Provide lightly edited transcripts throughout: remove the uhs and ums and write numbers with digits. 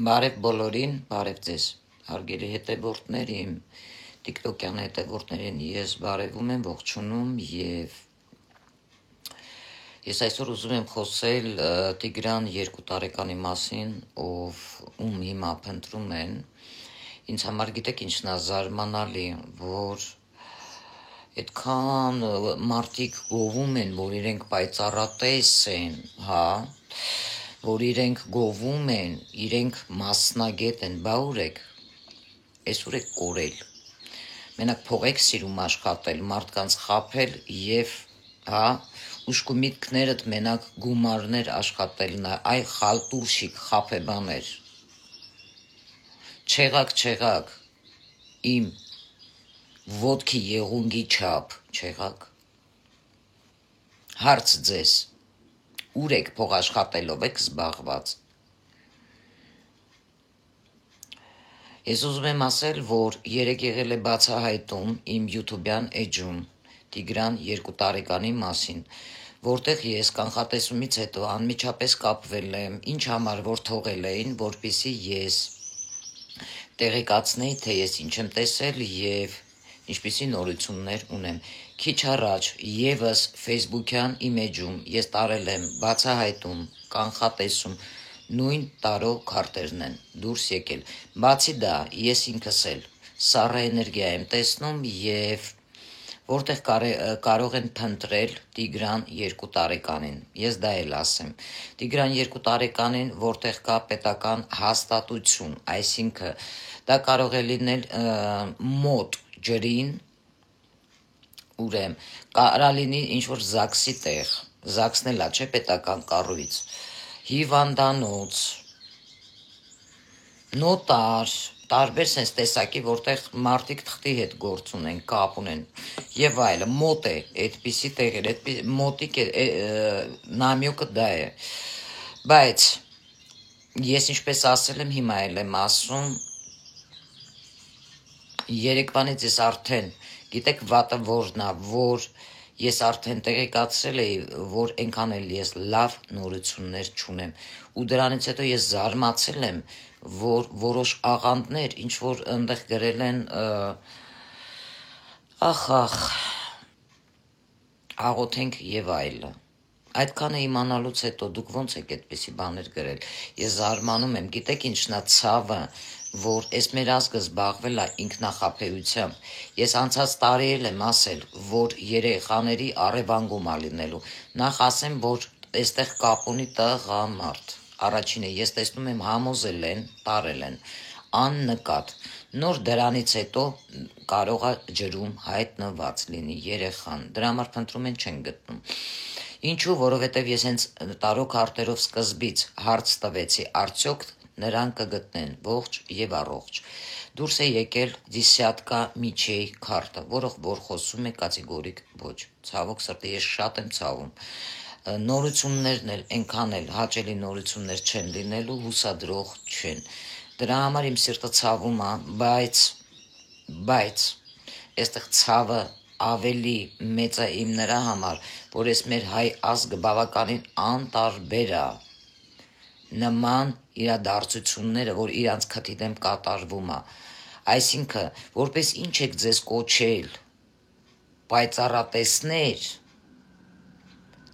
Բարև բոլորին, բարև ձեզ, հարգելի հետևորդներ, իմ տիկտոկյան հետևորդներին ես բարևում եմ, ողջունում և ես այսօր ուզում եմ խոսել Տիգրան 2 տարեկանի մասին, ում հիմա փնտրում են, ինձ համար գիտեք ինչն է զարմանալի, որ այդքան մարդիկ գովում են, որ իրենք պայծառատես են, որ իրենք գովում են, իրենք մասնագետ են, բա ուր եք, այսօր եք կորել, մենակ փող եք սիրում աշխատել, մարդկանց խաբել և ուշք ու միտքներդ մենակ գումարներ աշխատելն է, այ խալտուրշիկ խաբեբաներ, չեղակ, իմ ոտքի եղունգի չափ, չեղակ, հարց ձեզ, ուր եք փող աշխատելով եք զբաղված, ես ուզում եմ ասել, որ երեկ եղել է բացահայտում իմ յութուբյան էջում Տիգրան 2 տարեկանի մասին, որտեղ ես կանխատեսումից հետո անմիջապես կապվել եմ, ինչ համար որ թողել էին, որպեսզի ես տեղեկացնեի, թե ես ինչ եմ տեսել և ինչպիսի նորություններ ունեմ։ Քիչ առաջ ևս Facebook-յան իմ էջում ես տարել եմ բացահայտում, կանխատեսում, նույն տարող քարտերն են դուրս եկել։ Բացի դա, ես ինքս էլ սառը էներգիա եմ տեսնում և որտեղ կարող են փնտրել Տիգրան 2 տարեկանին, ես դա էլ ասեմ, Տիգրան 2 տարեկանին, որտեղ կա պետական հաստատություն, այսինքն դա կարող է լինել մոտ ջրին, ուրեմն, կարա լինի ինչ-որ ԶԱԳՍ-ի տեղ, ԶԱԳՍ-ն էլ է, չէ, պետական կառույց, հիվանդանոց, նոտար, տարբեր սենց տեսակի, որտեղ մարդիկ թղթի հետ գործ ունեն, կապ ունեն և այլը, մոտ է, այդպիսի տեղեր, մոտիկ է, նամյոկը դա է, բայց ես ինչպես ասել եմ, հիմա էլ եմ ասում, երեկվանից ես արդեն, գիտեք վատը որն է, որ ես արդեն տեղեկացրել էի, որ ենքան էլ ես լավ նորություններ չունեմ, ու դրանից հետո ես զարմացել եմ, որ որոշ աղանդներ, ինչ որ ընդեղ գրել են, աղոթենք և այլը, այդքանը իմանալուց հետո դուք ոնց եք այդպիսի բաներ գրել, ես զարմանում եմ, գիտեք ինչն է ցավը, որ այս մեր ազգը զբաղվել է ինքնախաբեությամբ, ես անցած տարի էլ եմ ասել, որ երեխաների առևանգում է լինելու, նախ ասեմ, որ այստեղ կապ ունի տղամարդ, առաջինը ես տեսնում եմ համոզել են, տարել են, աննկատ, նոր դրանից հետո կարող է ջրում հայտնված լինի երեխան, դրա համար փնտրում են չեն գտնում, ինչու, որովհետև ես հենց տարող քարտերով սկզբից հարց տվեցի, արդյոք նրան կգտնեն ողջ և առողջ, դուրս է եկել դիսյատկա միջեի քարտը, որով որ խոսում է կատեգորիկ ոչ, ցավոք սրտի ես շատ եմ ցավում, նորություններն էլ ենքան էլ հաճելի նորություններ չեն լինելու, հուսադրող չեն, դրա համար իմ սիրտը ցավում է, բայց այստեղ ցավը ավելի մեծ է իմ նրա համար, որ ես մեր հայ ազգը բավականին անտարբեր է, նման իրադարձությունները, որ իրանց քթի դեմ կատարվում է, այսինքն, որպես ինչ եք ձեզ կոչել, պայծառատեսներ,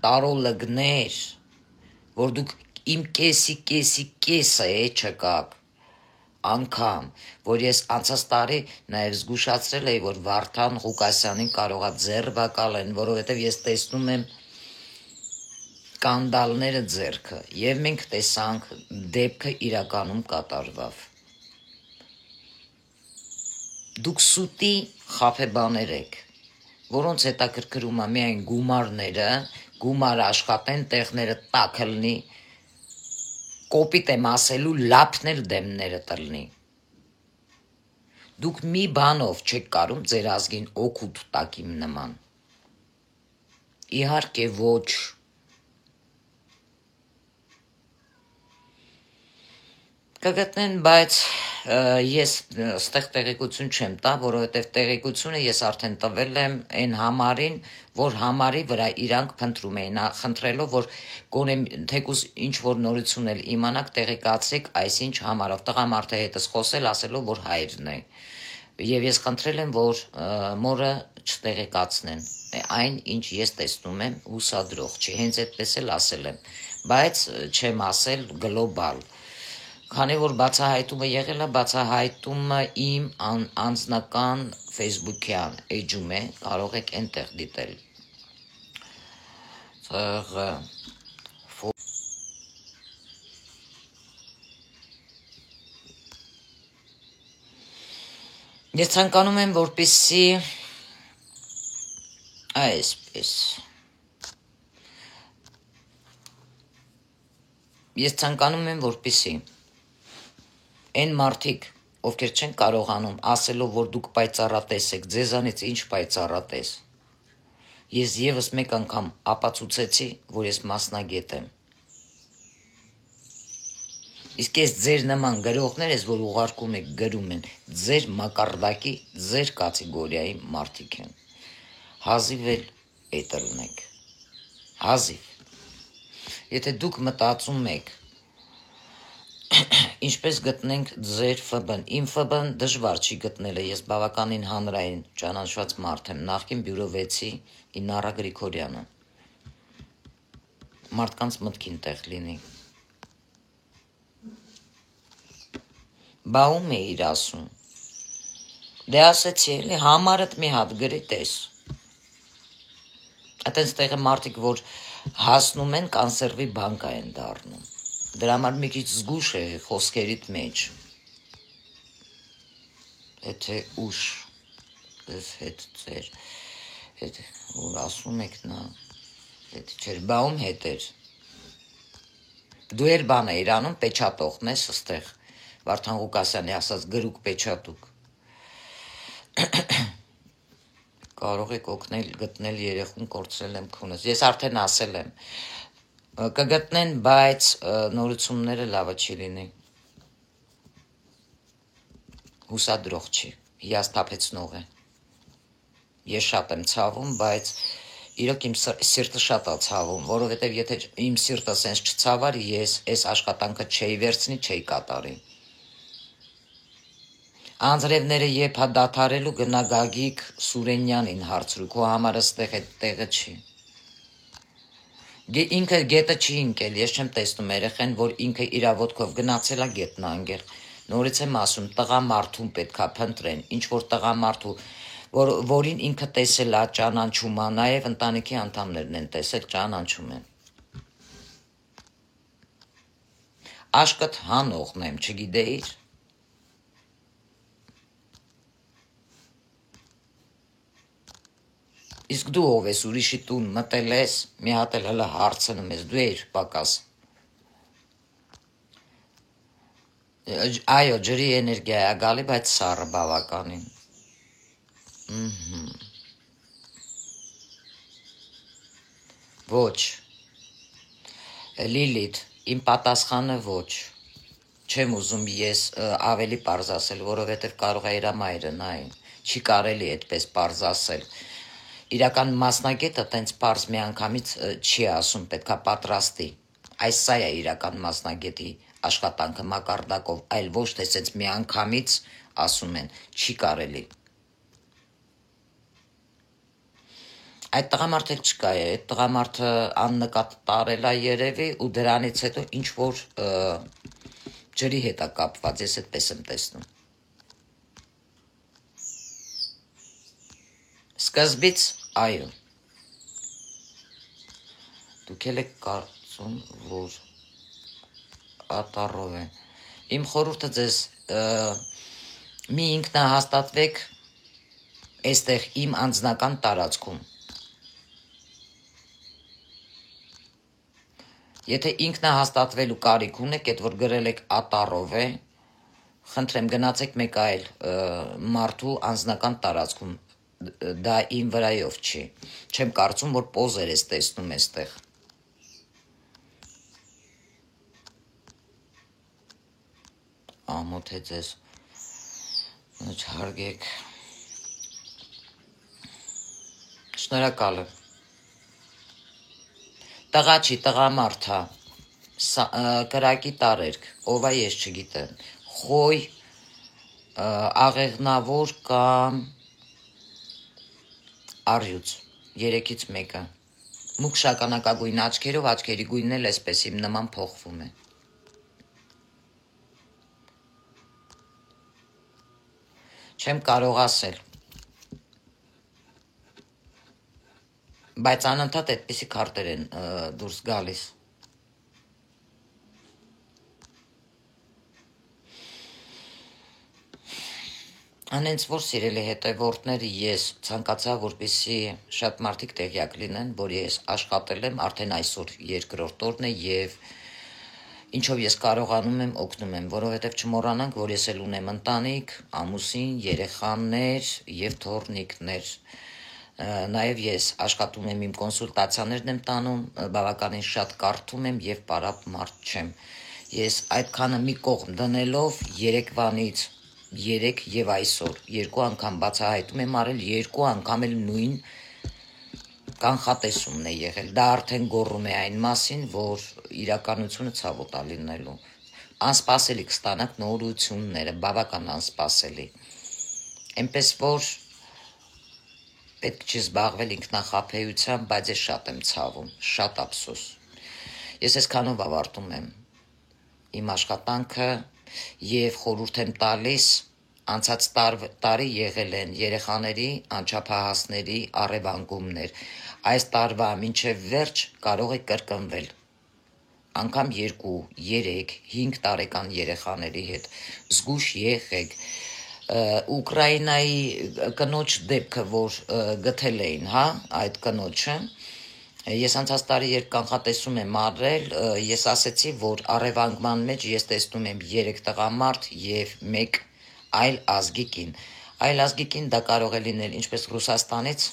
տարոլգներ, որ դուք իմ կեսի կեսը չկաք, անգամ, որ ես անցած տարի նաև զգուշացրել էի, որ Վարդան Ղուկասյանին կարող է ձերբակալեն, որովհետև ես տեսնում եմ կանդալները ձեռքը և մենք տեսանք դեպքը իրականում կատարվավ, դուք սուտի խաբեբաներ եք, որոնց հետաքրքրում է միայն գումարները, գումար աշխատեն, տեղները տաք լնի, կոպիտ եմ ասելու լափն էլ դեմները տնի, դուք մի բանով չեք կարում ձեր ազգին օգուտ տաք իմ նման, իհարկե ոչ, կգտնեն, բայց ես ստեղ տեղեկություն չեմ տա, որովհետև տեղեկությունը ես արդեն տվել եմ այն համարին, որ համարի վրա իրանք փնտրում էին, խնդրելով, որ գոնե թեկուզ ինչ որ նորություն էլ իմանաք, տեղեկացրեք այսինչ համարով, տղամարդը հետս խոսել, ասելով, որ հայրն է։ Եվ ես խնդրել եմ, որ մորը չտեղեկացնեն, այն ինչ ես տեսնում եմ հուսադրող չի, հենց այդպես էլ ասել եմ, բայց չեմ ասել գլոբալ։ Քանի որ բացահայտումը եղել է, բացահայտումը իմ անձնական Facebook-յան էջում է, կարող եք այնտեղ դիտել։ Ես ցանկանում եմ, որպեսզի այսպես Ես ցանկանում եմ, որպեսզի Այն մարդիկ, ովքեր չեն կարողանում ասելով, որ դուք պայծառատես եք, ձեզանից ինչ պայծառատես, ես եւս մեկ անգամ ապացուցեցի, որ ես մասնագետ եմ։ Իսկ ես ձեր նման գրողներ ես, որ ուղարկում եք գրում են, ձեր մակարդակի, ձեր կատեգորիայի մարդիկ են։ Հազիվ էլ էտր ունեք։ Հազիվ։ Եթե դուք մտածում եք, Ինչպես գտնենք ձեր ՖԲ-ն, իմ ՖԲ-ն դժվար չի գտնելը, ես բավականին հանրային ճանաչված մարդ եմ, նախկին բյուրո 6-ի Իննարա Գրիգորյանը, մարդկանց մտքին տեղ լինի, բա ում էիր ասում, դե ասեցի էլի, համարդ մի հատ գրի տես, այտենց տեղը մարդիկ, որ հասնում են, կանսերվի բանկա են դառնում, դրա համար մի քիչ զգուշ է խոսքերիդ մեջ, եթե ուշ, ես հետ ձեր, որ ասում եք նա, հետ չեր, բա ում հետ էր, դու էր բան էիր անում, պեչատողն ես ստեղ, Վարդան Ղուկասյանի ասած գրուկ պեչատուկ, կարող եք օգնել գտնել երեխուն կորցրել եմ քունս, ես արդեն ասել եմ, կգտնեն, բայց նորությունները լավը չի լինի, հուսադրող չի, հիասթափեցնող է, ես շատ եմ ցավում, բայց իրոք իմ սիրտը շատ է ցավում, որովհետև եթե իմ սիրտը սենց չցավար, ես այս աշխատանքը չէի վերցնի, չէի կատարի, անձրևները երբ հա դադարելու գնա Գագիկ Սուրենյանին հարցրու, քո համար ստեղ այդ տեղը չի, ինքը գետը չի ընկել, ես չեմ տեսնում երեխեն, որ ինքը իր ոտքով գնացել է գետնը անգել, նորից եմ ասում, տղամարդուն պետքա փնտրեն, ինչ որ տղամարդու, որին ինքը տեսել է ճանաչում է, նաև ընտանիքի անդամներն են տեսել, ճանաչում են, աշկդ հանողն եմ, չգիտեիր, Իսկ դու ով ես ուրիշի տուն մտել ես, մի հատ էլ հլը հարցնում ես, դու էիր պակաս, այո, ջրի էներգիա է գալի, բայց սառը բավականին, ոչ, Լիլիթ, իմ պատասխանը ոչ, չեմ ուզում ես ավելի պարզ ասել, որովհետև կարող է իր մայրը նային, չի կարելի այդպես պարզ ասել, իրական մասնագետը տենց պարզ մի անգամից չի ասում, պետքա պատրաստի, այս սա է իրական մասնագետի աշխատանքը մակարդակով, այլ ոչ թե սենց մի անգամից ասում են, չի կարելի, այդ տղամարդ էլ չկա է, այդ տղամարդը աննկատ տարել է երևի ու դրանից հետո ինչ որ ջրի հետ է կապված, ես այդպես եմ տեսնում, Սկզբից, այո, դուք էլ եք կարծում, որ ատառով է, իմ խորհուրդը ձեզ մի ինքնահաստատվեք այստեղ իմ անձնական տարածքում, եթե ինքնահաստատվելու կարիք ունեք, այդ որ գրել եք ատառով է, խնդրեմ գնացեք մեկ այլ մարդու անձնական տարածքում, դա իմ վրայով չի, չեմ կարծում, որ պոզեր ես տեսնում էստեղ, ամոթ է ձեզ, Հարգեք։ Շնորհակալ եմ։ Տղա չի, տղամարդ է։ Կրակի տարերք, ով է ես չգիտեմ։ Խոյ, աղեղնավոր կամ առյուծ, երեքից մեկը։ Մուկ շագանակագույն աչքերով, աչքերի գույնն էլ էսպես իմ նման փոխվում է։ Չեմ կարող ասել։ Բայց անընդհատ այդպիսի քարտեր են դուրս գալիս։ Անենց որ սիրելի հետևորդները ես ցանկացա, որպեսզի շատ մարդիկ տեղյակ լինեն, որ ես աշխատել եմ արդեն այսօր երկրորդ օրն է եւ ինչով ես կարողանում եմ օգնում եմ, որովհետեւ չմոռանանք, որ ես էլ ունեմ ընտանիք, ամուսին, երեխաներ եւ թոռնիկներ։ Նաեւ ես աշխատում եմ, իմ կոնսուլտացիաներն եմ տանում, բավականին շատ կարդում եմ եւ պարապ մարդ չեմ։ Ես այդքանը մի կողմ դնելով Երևանից 3 եւ այսօր երկու անգամ բացահայտում եմ արել, երկու անգամ էլ նույն կանխատեսումն է եղել։ Դա արդեն գոռում է այն մասին, որ իրականությունը ցավոտ է լինելու։ Անսպասելի կստանաք նորությունները, բավական անսպասելի։ Էնպես որ պետք չի զբաղվել ինքնախաբեությամբ, բայց ես շատ եմ ցավում, շատ ափսոս։ Ես այսքանով ավարտում եմ իմ աշխատանքը եւ խորհուրդ եմ տալիս անցած տարի եղել են երեխաների, անչափահասների առևանգումներ։ Այս տարվա մինչև վերջ կարող է կրկնվել։ Անգամ 2, 3, 5 տարեկան երեխաների հետ զգուշ եղեք։ Ուկրաինայի կնոջ դեպքը, որ գտել էին, հա, այդ կնոջը, ես անցած տարի երբ կանխատեսում եմ արել, ես ասեցի, որ առևանգման մեջ ես տեսնում եմ 3 տղամարդ եւ 1 այլ ազգի կին։ Այլ ազգի կին դա կարող է լինել ինչպես Ռուսաստանից,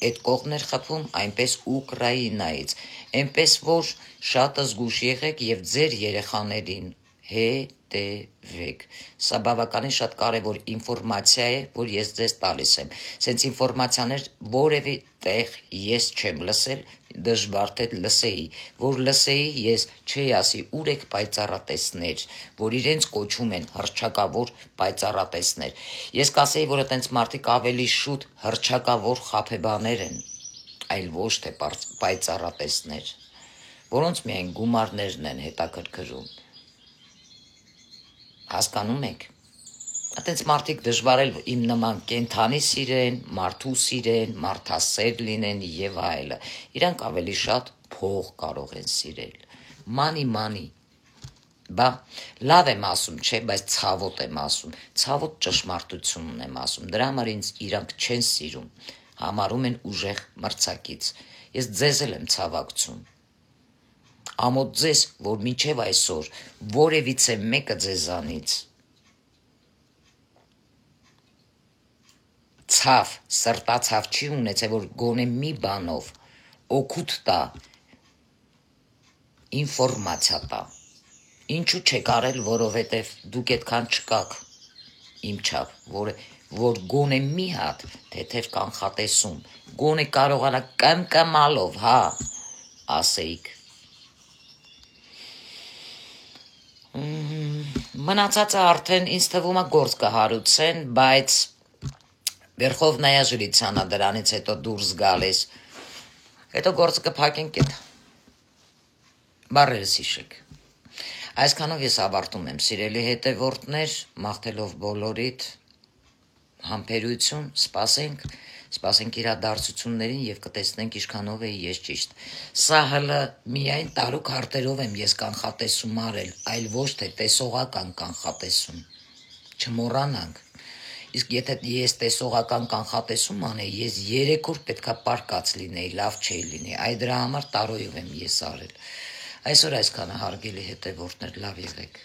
այդ կողմներ խփում, այնպես Ուկրաինայից։ Այնպես որ շատ զգուշ եղեք եւ ձեր երեխաներին հետևեք։ Սա բավականին շատ կարևոր ինֆորմացիա է, որ ես ձեզ տալիս եմ։ Սենց ինֆորմացիաներ որևէ տեղ ես չեմ լսել, դժվար թե լսեի, որ լսեի ես չի ասի ուր եք պայծառատեսներ, որ իրենց կոչում են հռչակավոր պայծառատեսներ։ Ես կասեի, որ այտենց մարդիկ ավելի շուտ հռչակավոր խաբեբաներ են, այլ ոչ թե պայծառատեսներ, որոնց միայն գումարներն են հետաքրքրում։ Հասկանում եք։ Այտենց մարդիկ դժվար էլ իմ նման կենթանի սիրեն, մարդու սիրեն, մարդասեր լինեն եւ այլը։ Իրանք ավելի շատ փող կարող են սիրել։ Մանի։ Բա լավ եմ ասում, չէ, բայց ցավոտ եմ ասում։ Ցավոտ ճշմարտությունն եմ ասում։ Դրա համար ինձ իրանք չեն սիրում, համարում են ուժեղ մրցակից։ Ես ձեզ էլ եմ ցավակցում։ Ամոթ ձեզ, որ մինչև այսօր որևիցե մեկը ձեզանից ցավ, սրտացավ չի ունեցել, որ գոնե մի բանով օգուտ տա, ինֆորմացիա տա։ Ինչու չեք արել, որովհետև դուք այդքան չկաք իմ չափ, որ գոնե մի հատ թեթև կանխատեսում, գոնե կարողանա կմկմալով, հա, ասեիք։ Մնացածը արդեն ինձ թվում է գործ կհարուցեն, բայց Վերխովնայա ժրիցանա դրանից հետո դուրս գալիս, հետո գործը կփակենք էդ, բարերս հիշեք։ Այսքանով ես ավարտում եմ, սիրելի հետևորդներ, մաղթելով բոլորիդ, համբերություն, սպասենք իրադարձություններին եւ կտեսնենք ինչքանով է ես ճիշտ։ Սա հələ միայն տարուկ հարտերով եմ ես կանխատեսում արել, այլ ոչ թե տեսողական կանխատեսում։ Չմոռանանք։ Իսկ եթե ես տեսողական կանխատեսում անեի, ես 3 օր պետքա պարկած լինեի, լավ չէի լինի։ Այդ դրա համար տարոյով եմ ես արել։ Այսօր այսքանը հարգելի հետևորդներ, լավ եղեք։